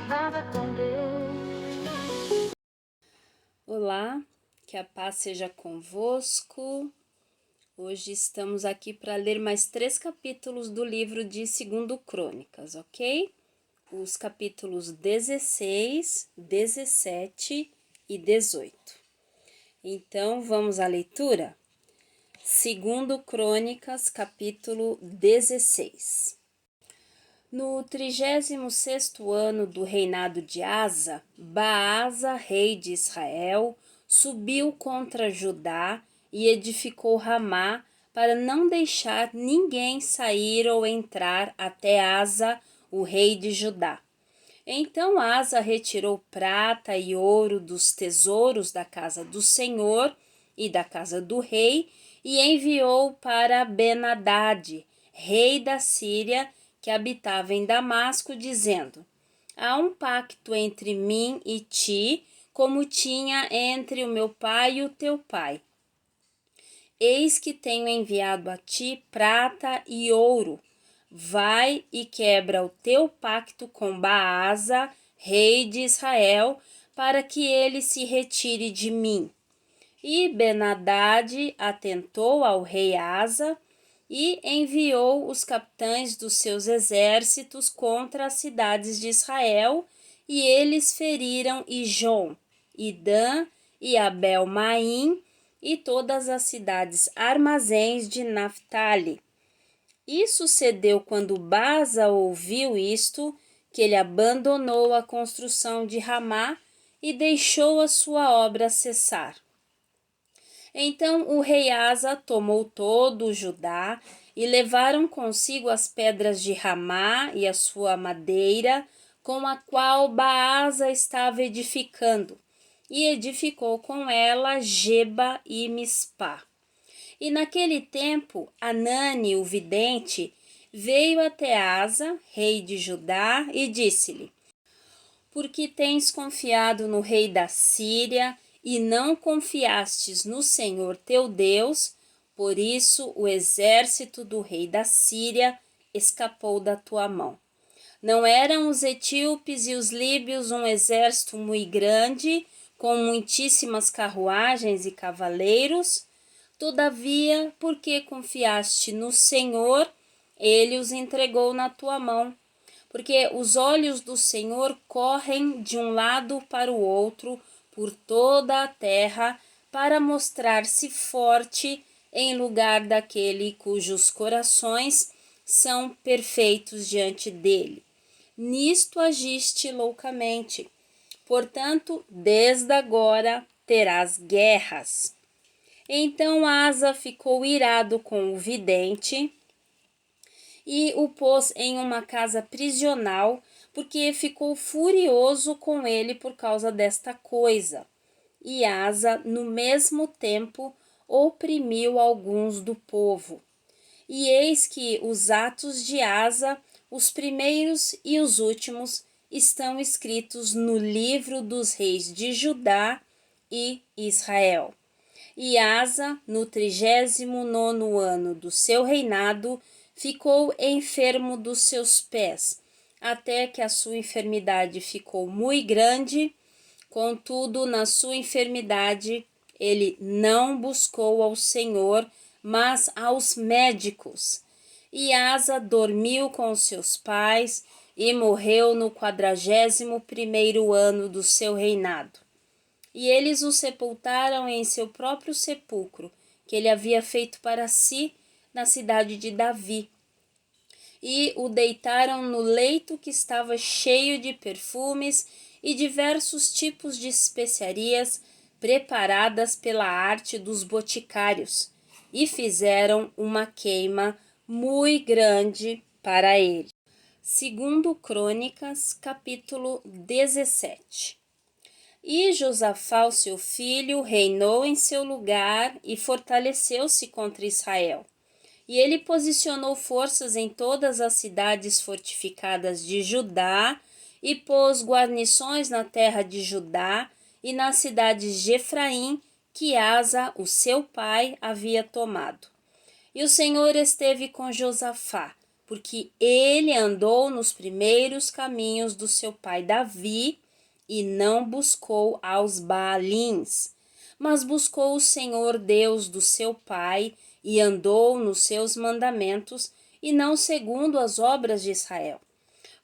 estava com Deus. Olá, que a paz seja convosco. Hoje estamos aqui para ler mais 3 capítulos do livro de 2 Crônicas, ok? Os capítulos 16, 17 e 18. Então, vamos à leitura? 2 Crônicas, capítulo 16. No 36º ano do reinado de Asa, Baasa, rei de Israel, subiu contra Judá e edificou Ramá para não deixar ninguém sair ou entrar até Asa, o rei de Judá. Então Asa retirou prata e ouro dos tesouros da casa do Senhor e da casa do rei e enviou para Ben-Hadad, rei da Síria, que habitava em Damasco, dizendo: há um pacto entre mim e ti, como tinha entre o meu pai e o teu pai. Eis que tenho enviado a ti prata e ouro. Vai e quebra o teu pacto com Baasa, rei de Israel, para que ele se retire de mim. E Ben-Hadad atentou ao rei Asa e enviou os capitães dos seus exércitos contra as cidades de Israel, e eles feriram Ijon, e Dan, e Abel-Maim, e todas as cidades armazéns de Naphtali. E sucedeu quando Baasa ouviu isto, que ele abandonou a construção de Ramá e deixou a sua obra cessar. Então o rei Asa tomou todo o Judá e levaram consigo as pedras de Ramá e a sua madeira, com a qual Baasa estava edificando, e edificou com ela Geba e Mispá. E naquele tempo, Anani, o vidente, veio até Asa, rei de Judá, e disse-lhe: porque tens confiado no rei da Síria e não confiastes no Senhor teu Deus, por isso o exército do rei da Síria escapou da tua mão. Não eram os etíopes e os líbios um exército muito grande, com muitíssimas carruagens e cavaleiros? Todavia, porque confiaste no Senhor, ele os entregou na tua mão. Porque os olhos do Senhor correm de um lado para o outro por toda a terra, para mostrar-se forte em lugar daquele cujos corações são perfeitos diante dele. Nisto agiste loucamente. Portanto, desde agora terás guerras. Então Asa ficou irado com o vidente e o pôs em uma casa prisional, porque ficou furioso com ele por causa desta coisa. E Asa, no mesmo tempo, oprimiu alguns do povo. E eis que os atos de Asa, os primeiros e os últimos, estão escritos no livro dos reis de Judá e Israel. E Asa, no 39º ano do seu reinado, ficou enfermo dos seus pés, até que a sua enfermidade ficou muito grande. Contudo, na sua enfermidade, ele não buscou ao Senhor, mas aos médicos. E Asa dormiu com seus pais e morreu no 41º ano do seu reinado. E eles o sepultaram em seu próprio sepulcro, que ele havia feito para si na cidade de Davi. E o deitaram no leito que estava cheio de perfumes e diversos tipos de especiarias preparadas pela arte dos boticários, e fizeram uma queima muito grande para ele. 2 Crônicas, capítulo 17. E Josafá, o seu filho, reinou em seu lugar e fortaleceu-se contra Israel. E ele posicionou forças em todas as cidades fortificadas de Judá e pôs guarnições na terra de Judá e nas cidades de Efraim, que Asa, o seu pai, havia tomado. E o Senhor esteve com Josafá, porque ele andou nos primeiros caminhos do seu pai Davi e não buscou aos Baalins, mas buscou o Senhor Deus do seu pai e andou nos seus mandamentos e não segundo as obras de Israel.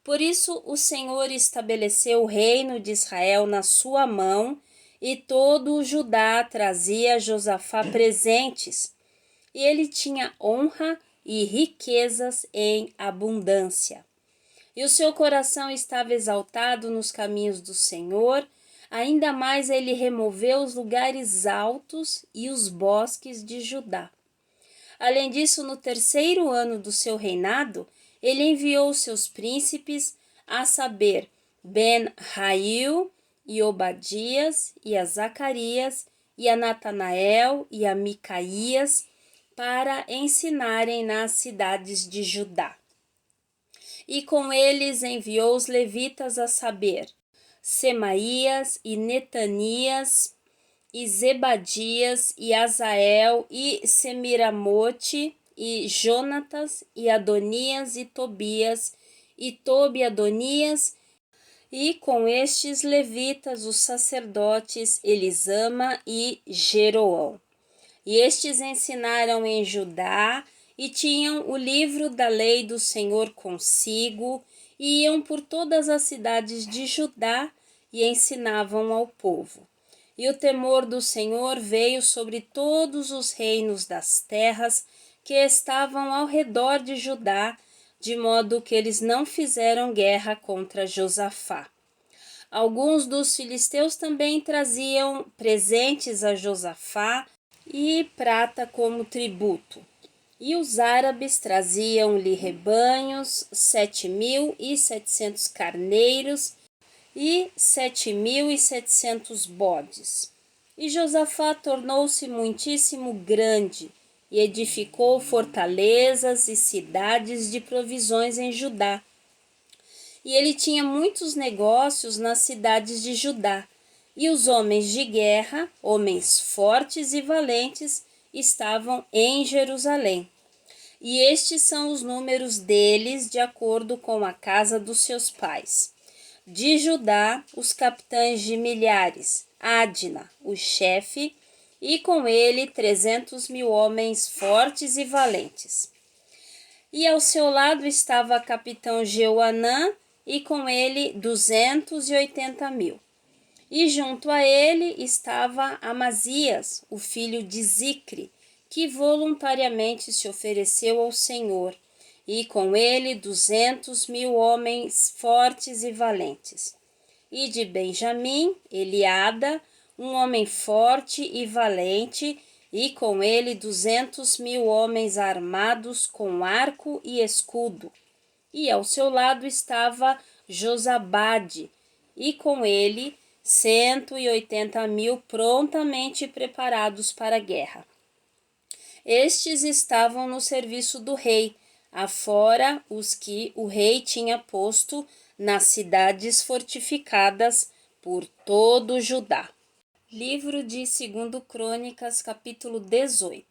Por isso o Senhor estabeleceu o reino de Israel na sua mão, e todo o Judá trazia a Josafá presentes, e ele tinha honra e riquezas em abundância. E o seu coração estava exaltado nos caminhos do Senhor, ainda mais ele removeu os lugares altos e os bosques de Judá. Além disso, no terceiro ano do seu reinado, ele enviou seus príncipes, a saber, Ben-Hail, e Obadias, e a Zacarias, e a Natanael, e a Micaías, para ensinarem nas cidades de Judá. E com eles enviou os levitas, a saber, Semaías, e Netanias, e Zebadias, e Azael, e Semiramote, e Jonatas, e Adonias, e Tobias, e Tobi-Adonias, e com estes levitas os sacerdotes Elisama e Jeroão. E estes ensinaram em Judá, e tinham o livro da lei do Senhor consigo, e iam por todas as cidades de Judá, e ensinavam ao povo. E o temor do Senhor veio sobre todos os reinos das terras que estavam ao redor de Judá, de modo que eles não fizeram guerra contra Josafá. Alguns dos filisteus também traziam presentes a Josafá e prata como tributo. E os árabes traziam-lhe rebanhos, 7.700 carneiros e 7.700 bodes. E Josafá tornou-se muitíssimo grande, e edificou fortalezas e cidades de provisões em Judá. E ele tinha muitos negócios nas cidades de Judá. E os homens de guerra, homens fortes e valentes, estavam em Jerusalém. E estes são os números deles, de acordo com a casa dos seus pais. De Judá, os capitães de milhares, Adna, o chefe, e com ele 300.000 homens fortes e valentes. E ao seu lado estava capitão Jeuanã, e com ele 280.000. E junto a ele estava Amazias, o filho de Zicre, que voluntariamente se ofereceu ao Senhor, e com ele 200.000 homens fortes e valentes. E de Benjamim, Eliada, um homem forte e valente, e com ele 200.000 homens armados com arco e escudo. E ao seu lado estava Josabade, e com ele 180.000 prontamente preparados para a guerra. Estes estavam no serviço do rei, afora os que o rei tinha posto nas cidades fortificadas por todo Judá. Livro de 2 Crônicas, capítulo 18.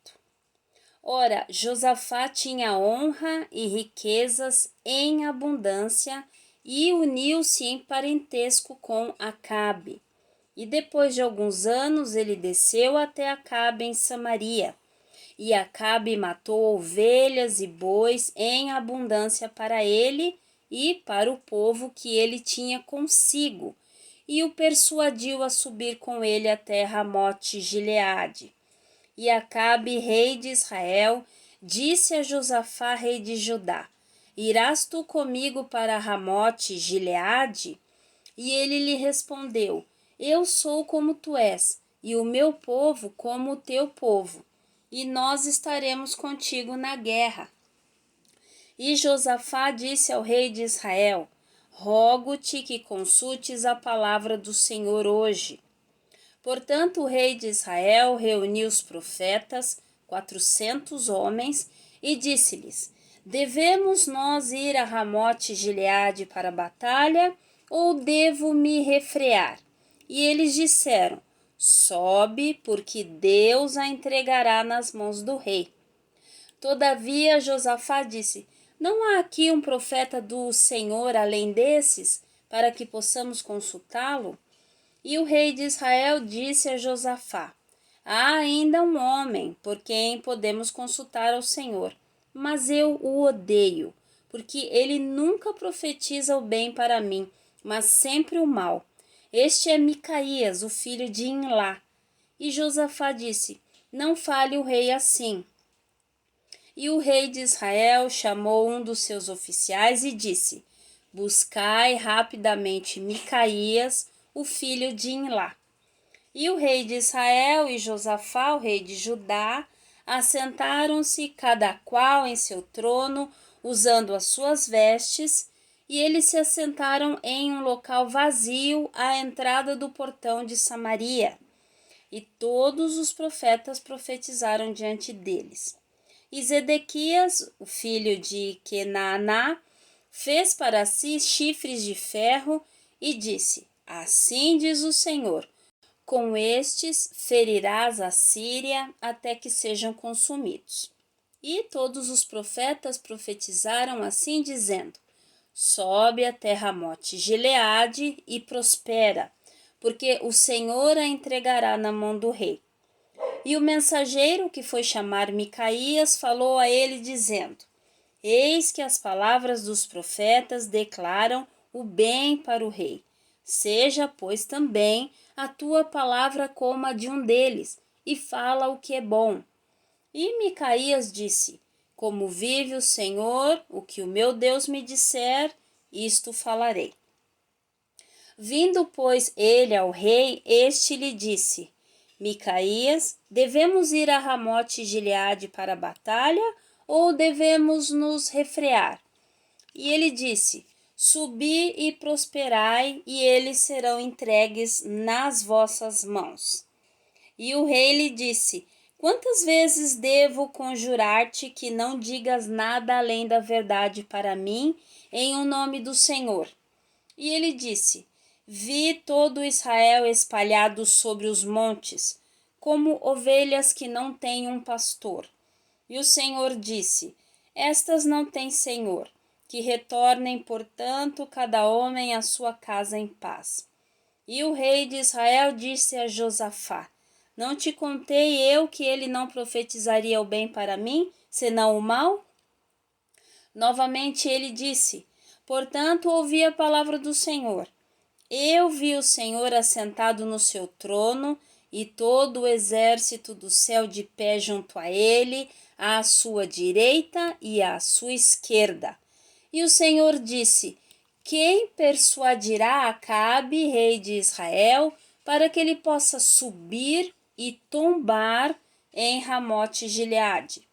Ora, Josafá tinha honra e riquezas em abundância, e uniu-se em parentesco com Acabe. E depois de alguns anos ele desceu até Acabe em Samaria. E Acabe matou ovelhas e bois em abundância para ele e para o povo que ele tinha consigo, e o persuadiu a subir com ele até Ramote-Gileade. E Acabe, rei de Israel, disse a Josafá, rei de Judá: Irás tu comigo para Ramote-Gileade? E ele lhe respondeu: Eu sou como tu és, e o meu povo como o teu povo, e nós estaremos contigo na guerra. E Josafá disse ao rei de Israel: Rogo-te que consultes a palavra do Senhor hoje. Portanto, o rei de Israel reuniu os profetas, 400 homens, e disse-lhes: Devemos nós ir a Ramote-Gileade para a batalha, ou devo me refrear? E eles disseram: Sobe, porque Deus a entregará nas mãos do rei. Todavia Josafá disse: Não há aqui um profeta do Senhor além desses, para que possamos consultá-lo? E o rei de Israel disse a Josafá: há ainda um homem por quem podemos consultar ao Senhor, mas eu o odeio, porque ele nunca profetiza o bem para mim, mas sempre o mal. Este é Micaías, o filho de Imlá. E Josafá disse: não fale o rei assim. E o rei de Israel chamou um dos seus oficiais e disse: buscai rapidamente Micaías, o filho de Imlá. E o rei de Israel e Josafá, o rei de Judá, assentaram-se cada qual em seu trono, usando as suas vestes, e eles se assentaram em um local vazio à entrada do portão de Samaria. E todos os profetas profetizaram diante deles. E Zedequias, o filho de Quenaaná, fez para si chifres de ferro e disse: assim diz o Senhor, com estes ferirás a Síria até que sejam consumidos. E todos os profetas profetizaram assim, dizendo: sobe até Ramote Gileade e prospera, porque o Senhor a entregará na mão do rei. E o mensageiro que foi chamar Micaías falou a ele, dizendo: eis que as palavras dos profetas declaram o bem para o rei. Seja, pois, também a tua palavra como a de um deles, e fala o que é bom. E Micaías disse: como vive o Senhor, o que o meu Deus me disser, isto falarei. Vindo, pois, ele ao rei, este lhe disse: Micaías, devemos ir a Ramote Gileade para a batalha, ou devemos nos refrear? E ele disse: subi e prosperai, e eles serão entregues nas vossas mãos. E o rei lhe disse: quantas vezes devo conjurar-te que não digas nada além da verdade para mim, em o nome do Senhor? E ele disse: vi todo Israel espalhado sobre os montes, como ovelhas que não têm um pastor. E o Senhor disse: estas não têm senhor, que retornem, portanto, cada homem à sua casa em paz. E o rei de Israel disse a Josafá: não te contei eu que ele não profetizaria o bem para mim, senão o mal? Novamente ele disse: portanto, ouvi a palavra do Senhor. Eu vi o Senhor assentado no seu trono, e todo o exército do céu de pé junto a ele, à sua direita e à sua esquerda. E o Senhor disse: quem persuadirá Acabe, rei de Israel, para que ele possa subir e tombar em Ramote Gileade?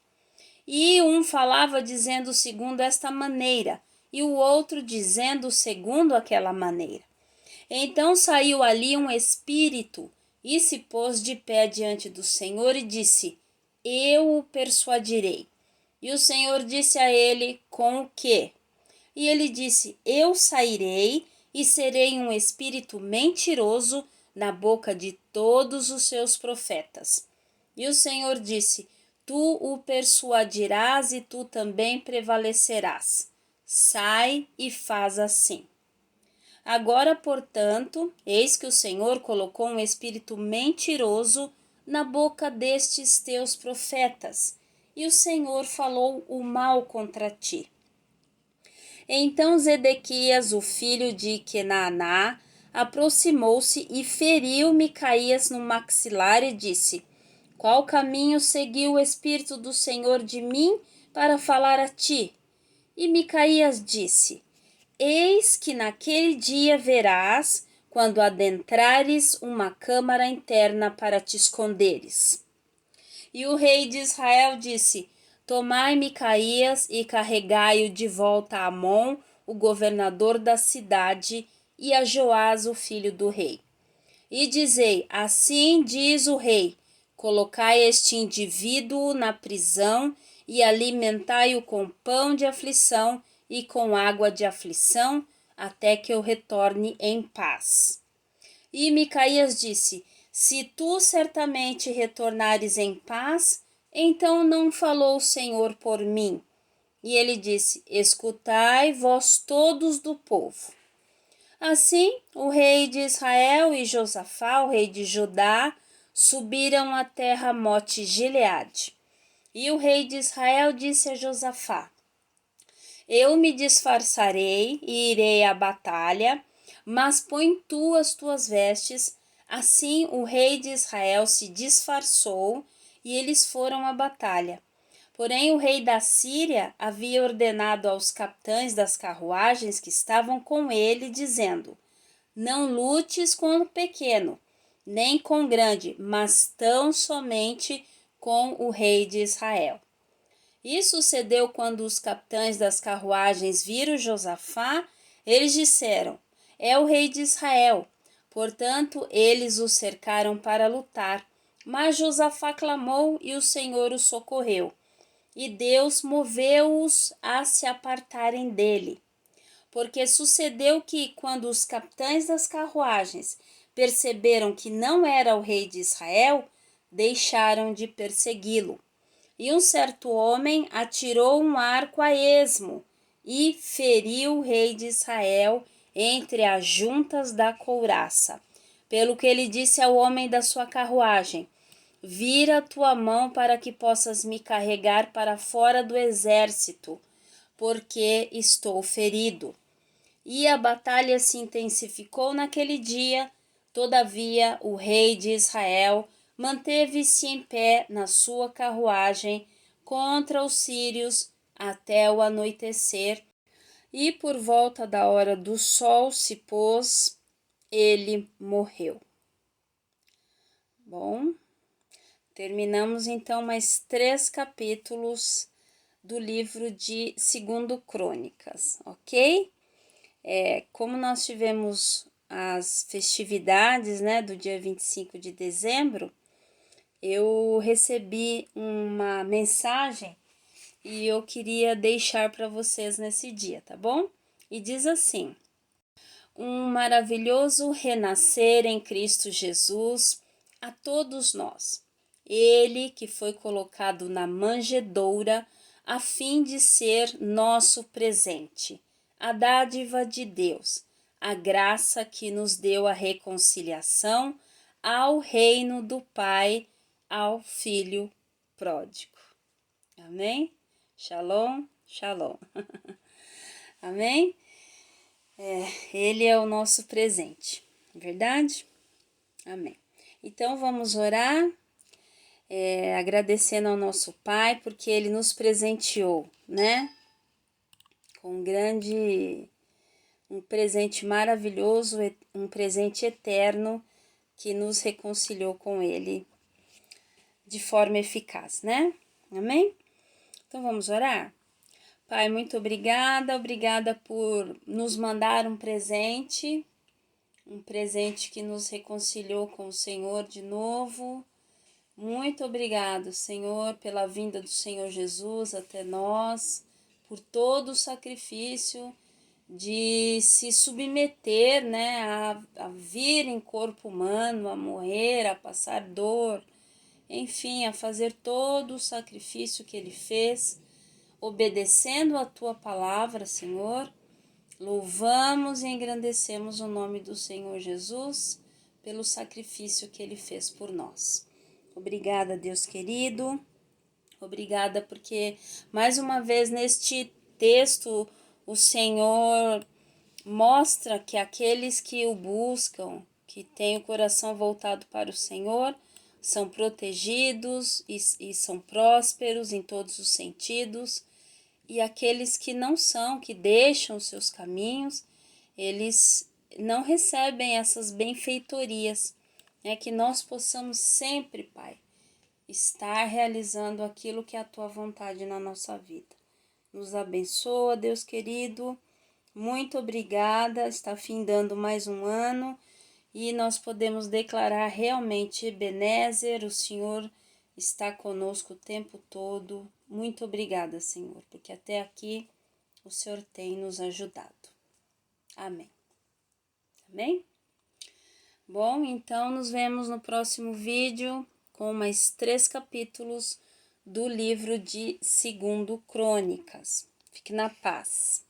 E um falava dizendo segundo esta maneira, e o outro dizendo segundo aquela maneira. Então saiu ali um espírito e se pôs de pé diante do Senhor e disse: eu o persuadirei. E o Senhor disse a ele: com o quê? E ele disse: eu sairei e serei um espírito mentiroso na boca de todos os seus profetas. E o Senhor disse: tu o persuadirás e tu também prevalecerás. Sai e faz assim. Agora, portanto, eis que o Senhor colocou um espírito mentiroso na boca destes teus profetas, e o Senhor falou o mal contra ti. Então Zedequias, o filho de Quenaaná, aproximou-se e feriu Micaías no maxilar e disse: qual caminho seguiu o Espírito do Senhor de mim para falar a ti? E Micaías disse: eis que naquele dia verás, quando adentrares uma câmara interna para te esconderes. E o rei de Israel disse: tomai Micaías e carregai-o de volta a Amon, o governador da cidade, e a Joás, o filho do rei. E dizei: assim diz o rei: colocai este indivíduo na prisão e alimentai-o com pão de aflição e com água de aflição, até que eu retorne em paz. E Micaías disse: se tu certamente retornares em paz, então não falou o Senhor por mim. E ele disse: escutai, vós todos do povo. Assim, o rei de Israel e Josafá, o rei de Judá, subiram à terra Mote-Gileade. E o rei de Israel disse a Josafá: eu me disfarçarei e irei à batalha, mas põe tu as tuas vestes. Assim o rei de Israel se disfarçou e eles foram à batalha. Porém, o rei da Síria havia ordenado aos capitães das carruagens que estavam com ele, dizendo: não lutes com o pequeno, nem com o grande, mas tão somente com o rei de Israel. E sucedeu quando os capitães das carruagens viram Josafá, eles disseram: é o rei de Israel. Portanto, eles o cercaram para lutar. Mas Josafá clamou e o Senhor o socorreu. E Deus moveu-os a se apartarem dele. Porque sucedeu que, quando os capitães das carruagens perceberam que não era o rei de Israel, deixaram de persegui-lo. E um certo homem atirou um arco a esmo e feriu o rei de Israel entre as juntas da couraça. Pelo que ele disse ao homem da sua carruagem: vira a tua mão para que possas me carregar para fora do exército, porque estou ferido. E a batalha se intensificou naquele dia. Todavia, o rei de Israel manteve-se em pé na sua carruagem contra os sírios até o anoitecer, e por volta da hora do sol se pôs, ele morreu. Bom, terminamos então mais 3 capítulos do livro de 2 Crônicas, ok? Como nós tivemos as festividades, né, do dia 25 de dezembro, eu recebi uma mensagem e eu queria deixar para vocês nesse dia, tá bom? E diz assim: um maravilhoso renascer em Cristo Jesus a todos nós. Ele que foi colocado na manjedoura a fim de ser nosso presente, a dádiva de Deus, a graça que nos deu a reconciliação ao reino do Pai, ao Filho pródigo. Amém? Shalom, shalom. Amém? Ele é o nosso presente, verdade? Amém. Então vamos orar, agradecendo ao nosso Pai, porque Ele nos presenteou, né? Com um presente maravilhoso, um presente eterno que nos reconciliou com Ele de forma eficaz, né? Amém? Então vamos orar? Pai, muito obrigada por nos mandar um presente que nos reconciliou com o Senhor de novo. Muito obrigado, Senhor, pela vinda do Senhor Jesus até nós, por todo o sacrifício de se submeter, né, a vir em corpo humano, a morrer, a passar dor, enfim, a fazer todo o sacrifício que Ele fez, obedecendo a Tua palavra, Senhor. Louvamos e engrandecemos o nome do Senhor Jesus pelo sacrifício que Ele fez por nós. Obrigada, Deus querido. Obrigada porque, mais uma vez, neste texto, o Senhor mostra que aqueles que o buscam, que têm o coração voltado para o Senhor, são protegidos e são prósperos em todos os sentidos. E aqueles que não são, que deixam seus caminhos, eles não recebem essas benfeitorias, né? Que nós possamos sempre, Pai, estar realizando aquilo que é a Tua vontade na nossa vida. Nos abençoa, Deus querido. Muito obrigada. Está findando mais um ano e nós podemos declarar realmente: Ebenezer, o Senhor está conosco o tempo todo. Muito obrigada, Senhor, porque até aqui o Senhor tem nos ajudado. Amém. Amém? Bom, então nos vemos no próximo vídeo com mais 3 capítulos do livro de 2 Crônicas. Fique na paz.